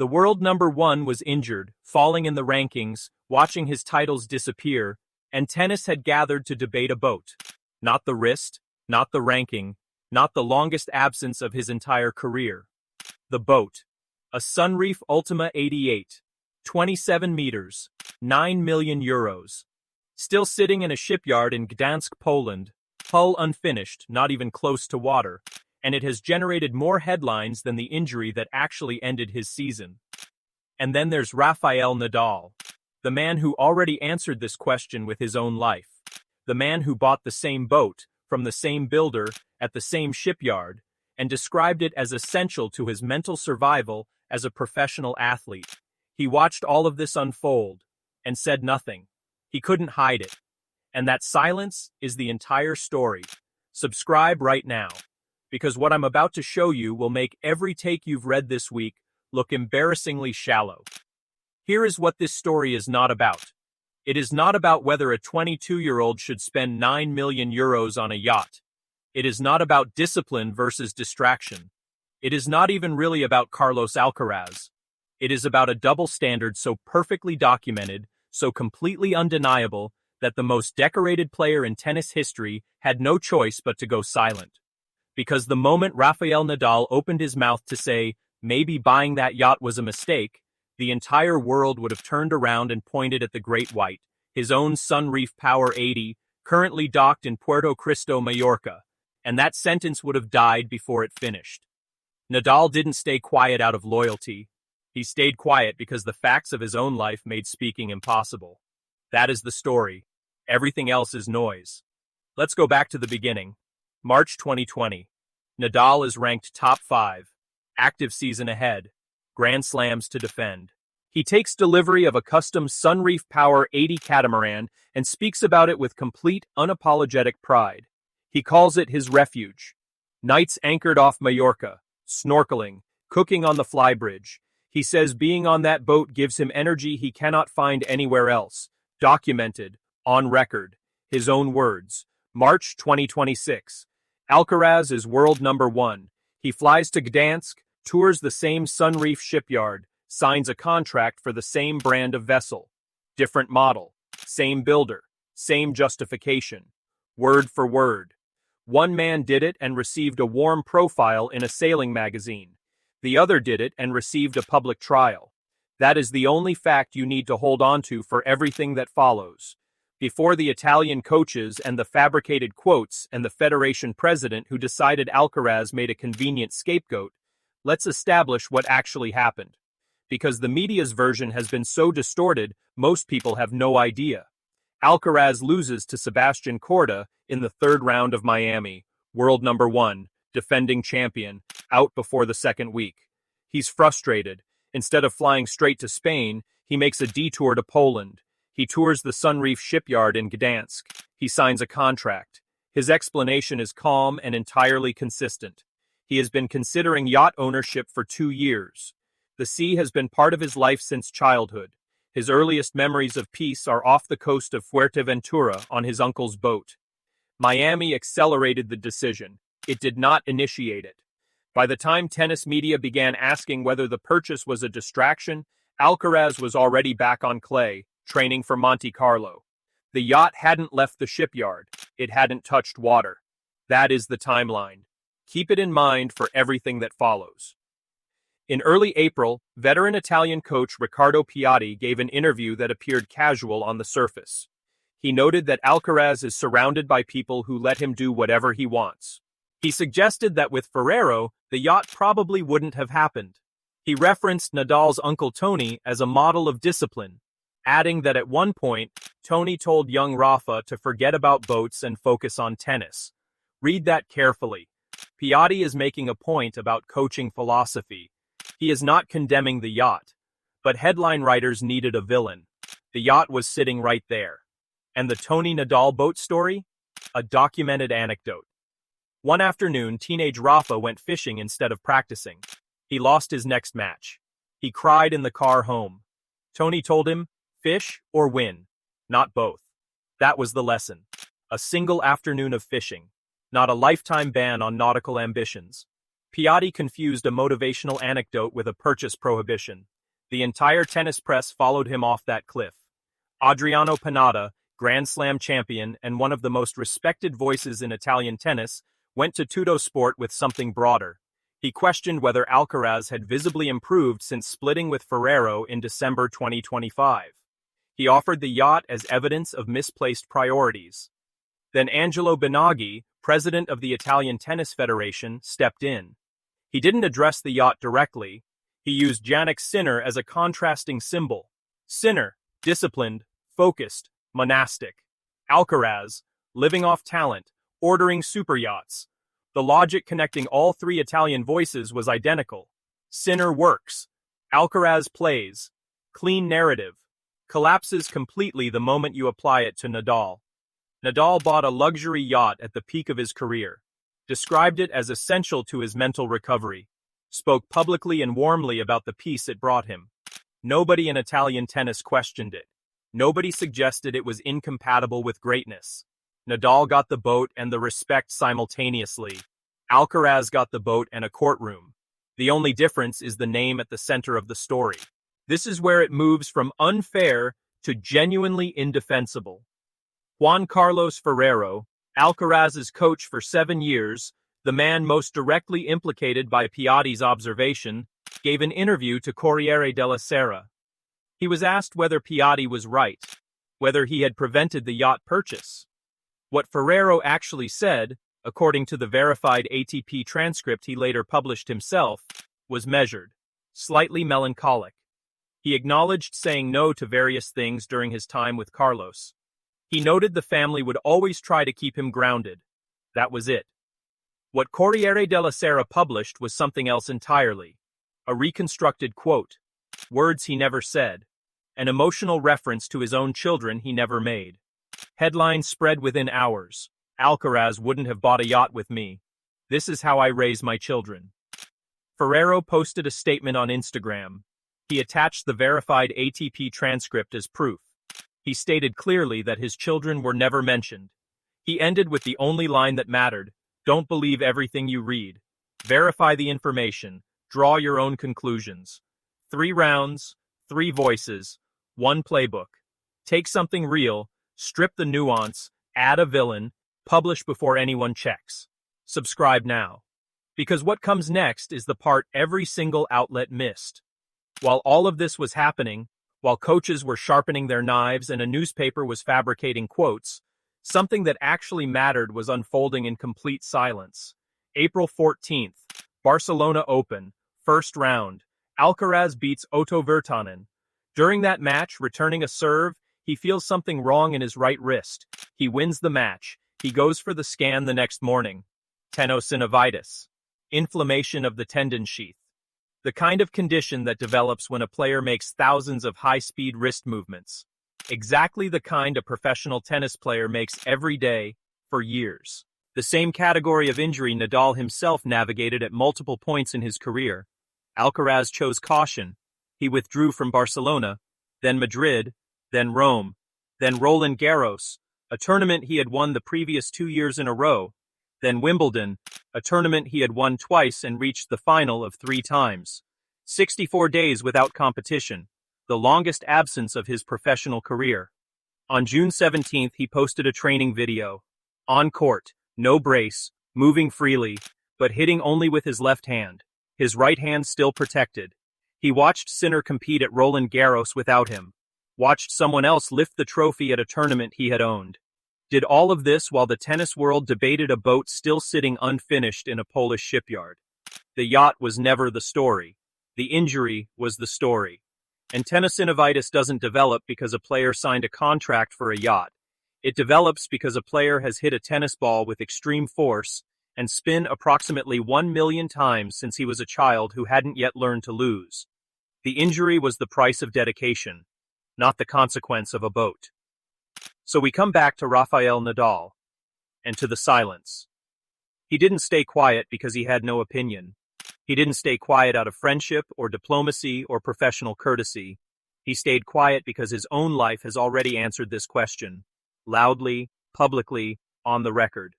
The world number one was injured, falling in the rankings, watching his titles disappear, and tennis had gathered to debate a boat. Not the wrist, not the ranking, not the longest absence of his entire career. The boat. A Sunreef Ultima 88. 27 meters. 9 million euros. Still sitting in a shipyard in Gdansk, Poland. Hull unfinished, not even close to water. And it has generated more headlines than the injury that actually ended his season. And then there's Rafael Nadal. The man who already answered this question with his own life. The man who bought the same boat, from the same builder, at the same shipyard, and described it as essential to his mental survival as a professional athlete. He watched all of this unfold, and said nothing. He couldn't hide it. And that silence is the entire story. Subscribe right now, because what I'm about to show you will make every take you've read this week look embarrassingly shallow. Here is what this story is not about. It is not about whether a 22-year-old should spend 9 million euros on a yacht. It is not about discipline versus distraction. It is not even really about Carlos Alcaraz. It is about a double standard so perfectly documented, so completely undeniable, that the most decorated player in tennis history had no choice but to go silent. Because the moment Rafael Nadal opened his mouth to say, maybe buying that yacht was a mistake, the entire world would have turned around and pointed at the Great White, his own Sunreef Power 80, currently docked in Puerto Cristo, Mallorca, and that sentence would have died before it finished. Nadal didn't stay quiet out of loyalty. He stayed quiet because the facts of his own life made speaking impossible. That is the story. Everything else is noise. Let's go back to the beginning. March 2020. Nadal is ranked top 5. Active season ahead. Grand Slams to defend. He takes delivery of a custom Sunreef Power 80 catamaran and speaks about it with complete, unapologetic pride. He calls it his refuge. Nights anchored off Mallorca, snorkeling, cooking on the flybridge. He says being on that boat gives him energy he cannot find anywhere else. Documented, on record. His own words. March 2026. Alcaraz is world number 1. He flies to Gdansk, tours the same Sunreef shipyard, signs a contract for the same brand of vessel. Different model, same builder, same justification. Word for word. One man did it and received a warm profile in a sailing magazine. The other did it and received a public trial. That is the only fact you need to hold on to for everything that follows. Before the Italian coaches and the fabricated quotes and the federation president who decided Alcaraz made a convenient scapegoat, let's establish what actually happened. Because the media's version has been so distorted, most people have no idea. Alcaraz loses to Sebastian Corda in the 3rd round of Miami, world number 1, defending champion, out before the 2nd week. He's frustrated. Instead of flying straight to Spain, he makes a detour to Poland. He tours the Sunreef shipyard in Gdansk. He signs a contract. His explanation is calm and entirely consistent. He has been considering yacht ownership for 2 years. The sea has been part of his life since childhood. His earliest memories of peace are off the coast of Fuerteventura on his uncle's boat. Miami accelerated the decision. It did not initiate it. By the time tennis media began asking whether the purchase was a distraction, Alcaraz was already back on clay, training for Monte Carlo. The yacht hadn't left the shipyard. It hadn't touched water. That is the timeline. Keep it in mind for everything that follows. In early April, veteran Italian coach Riccardo Piatti gave an interview that appeared casual on the surface. He noted that Alcaraz is surrounded by people who let him do whatever he wants. He suggested that with Ferrero, the yacht probably wouldn't have happened. He referenced Nadal's uncle Tony as a model of discipline, adding that at one point, Tony told young Rafa to forget about boats and focus on tennis. Read that carefully. Piatti is making a point about coaching philosophy. He is not condemning the yacht. But headline writers needed a villain. The yacht was sitting right there. And the Tony Nadal boat story? A documented anecdote. One afternoon, teenage Rafa went fishing instead of practicing. He lost his next match. He cried in the car home. Tony told him, fish or win, not both. That was the lesson. A single afternoon of fishing, not a lifetime ban on nautical ambitions. Piatti confused a motivational anecdote with a purchase prohibition. The entire tennis press followed him off that cliff. Adriano Panatta, Grand Slam champion and one of the most respected voices in Italian tennis, went to Tutto Sport with something broader. He questioned whether Alcaraz had visibly improved since splitting with Ferrero in December 2025. He offered the yacht as evidence of misplaced priorities. Then Angelo Binaghi, president of the Italian Tennis Federation, stepped in. He didn't address the yacht directly. He used Jannik's Sinner as a contrasting symbol. Sinner, disciplined, focused, monastic. Alcaraz, living off talent, ordering super yachts. The logic connecting all three Italian voices was identical. Sinner works. Alcaraz plays. Clean narrative. Collapses completely the moment you apply it to Nadal. Nadal bought a luxury yacht at the peak of his career, described it as essential to his mental recovery, spoke publicly and warmly about the peace it brought him. Nobody in Italian tennis questioned it. Nobody suggested it was incompatible with greatness. Nadal got the boat and the respect simultaneously. Alcaraz got the boat and a courtroom. The only difference is the name at the center of the story. This is where it moves from unfair to genuinely indefensible. Juan Carlos Ferrero, Alcaraz's coach for 7 years, the man most directly implicated by Piatti's observation, gave an interview to Corriere della Sera. He was asked whether Piatti was right, whether he had prevented the yacht purchase. What Ferrero actually said, according to the verified ATP transcript he later published himself, was measured, slightly melancholic. He acknowledged saying no to various things during his time with Carlos. He noted the family would always try to keep him grounded. That was it. What Corriere della Sera published was something else entirely. A reconstructed quote. Words he never said. An emotional reference to his own children he never made. Headlines spread within hours. Alcaraz wouldn't have bought a yacht with me. This is how I raise my children. Ferrero posted a statement on Instagram. He attached the verified ATP transcript as proof. He stated clearly that his children were never mentioned. He ended with the only line that mattered. Don't believe everything you read. Verify the information. Draw your own conclusions. 3 rounds, 3 voices, 1 playbook. Take something real, strip the nuance, add a villain, publish before anyone checks. Subscribe now. Because what comes next is the part every single outlet missed. While all of this was happening, while coaches were sharpening their knives and a newspaper was fabricating quotes, something that actually mattered was unfolding in complete silence. April 14th, Barcelona Open, first round. Alcaraz beats Otto Virtanen. During that match, returning a serve, he feels something wrong in his right wrist. He wins the match. He goes for the scan the next morning. Tenosynovitis. Inflammation of the tendon sheath. The kind of condition that develops when a player makes thousands of high-speed wrist movements. Exactly the kind a professional tennis player makes every day, for years. The same category of injury Nadal himself navigated at multiple points in his career. Alcaraz chose caution. He withdrew from Barcelona, then Madrid, then Rome, then Roland Garros, a tournament he had won the previous 2 years in a row, then Wimbledon, a tournament he had won twice and reached the final of 3 times. 64 days without competition, the longest absence of his professional career. On June 17th, he posted a training video. On court, no brace, moving freely, but hitting only with his left hand, his right hand still protected. He watched Sinner compete at Roland Garros without him, watched someone else lift the trophy at a tournament he had owned. Did all of this while the tennis world debated a boat still sitting unfinished in a Polish shipyard. The yacht was never the story. The injury was the story. And tenosynovitis doesn't develop because a player signed a contract for a yacht. It develops because a player has hit a tennis ball with extreme force and spin approximately 1 million times since he was a child who hadn't yet learned to lose. The injury was the price of dedication, not the consequence of a boat. So we come back to Rafael Nadal, and to the silence. He didn't stay quiet because he had no opinion. He didn't stay quiet out of friendship or diplomacy or professional courtesy. He stayed quiet because his own life has already answered this question, loudly, publicly, on the record.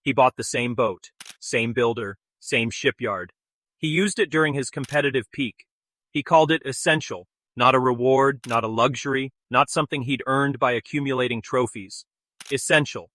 He bought the same boat, same builder, same shipyard. He used it during his competitive peak. He called it essential, not a reward, not a luxury, not something he'd earned by accumulating trophies. Essential.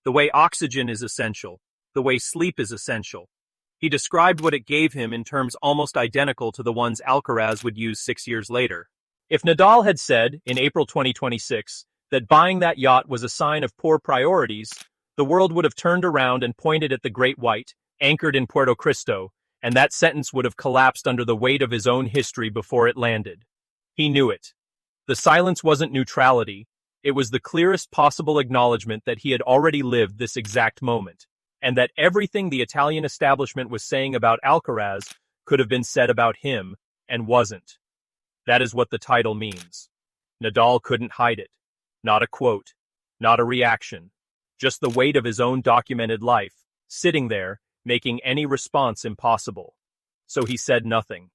The way oxygen is essential, the way sleep is essential. He described what it gave him in terms almost identical to the ones Alcaraz would use 6 years later. If Nadal had said, in April 2026, that buying that yacht was a sign of poor priorities, the world would have turned around and pointed at the Great White, anchored in Puerto Cristo, and that sentence would have collapsed under the weight of his own history before it landed. He knew it. The silence wasn't neutrality, it was the clearest possible acknowledgement that he had already lived this exact moment, and that everything the Italian establishment was saying about Alcaraz could have been said about him, and wasn't. That is what the title means. Nadal couldn't hide it. Not a quote, not a reaction, just the weight of his own documented life, sitting there, making any response impossible. So he said nothing.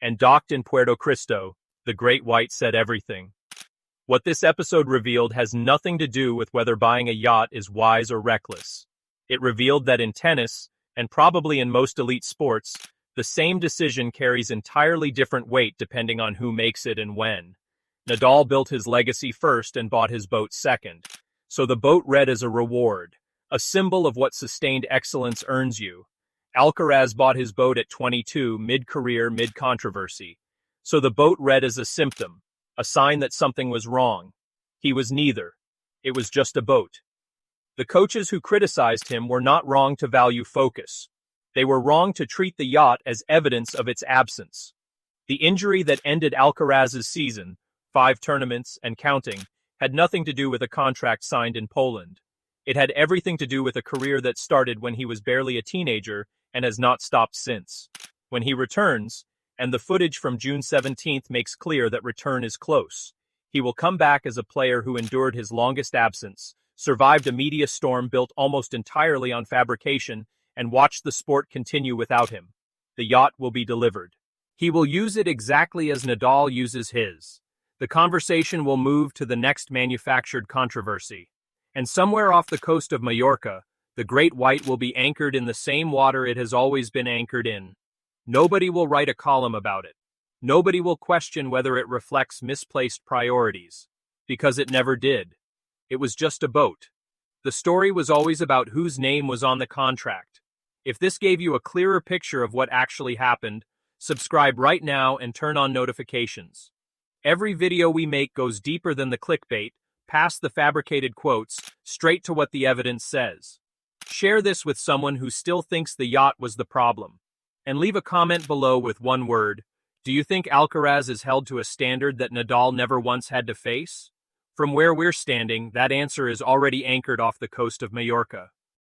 And docked in Puerto Cristo, the Great White said everything. What this episode revealed has nothing to do with whether buying a yacht is wise or reckless. It revealed that in tennis, and probably in most elite sports, the same decision carries entirely different weight depending on who makes it and when. Nadal built his legacy first and bought his boat second. So the boat read as a reward, a symbol of what sustained excellence earns you. Alcaraz bought his boat at 22, mid-career, mid-controversy. So the boat read as a symptom, a sign that something was wrong. He was neither. It was just a boat. The coaches who criticized him were not wrong to value focus. They were wrong to treat the yacht as evidence of its absence. The injury that ended Alcaraz's season, 5 tournaments and counting, had nothing to do with a contract signed in Poland. It had everything to do with a career that started when he was barely a teenager and has not stopped since. When he returns, and the footage from June 17th makes clear that return is close, he will come back as a player who endured his longest absence, survived a media storm built almost entirely on fabrication, and watched the sport continue without him. The yacht will be delivered. He will use it exactly as Nadal uses his. The conversation will move to the next manufactured controversy. And somewhere off the coast of Majorca, the Great White will be anchored in the same water it has always been anchored in. Nobody will write a column about it. Nobody will question whether it reflects misplaced priorities. Because it never did. It was just a boat. The story was always about whose name was on the contract. If this gave you a clearer picture of what actually happened, subscribe right now and turn on notifications. Every video we make goes deeper than the clickbait, past the fabricated quotes, straight to what the evidence says. Share this with someone who still thinks the yacht was the problem. And leave a comment below with one word. Do you think Alcaraz is held to a standard that Nadal never once had to face? From where we're standing, that answer is already anchored off the coast of Majorca.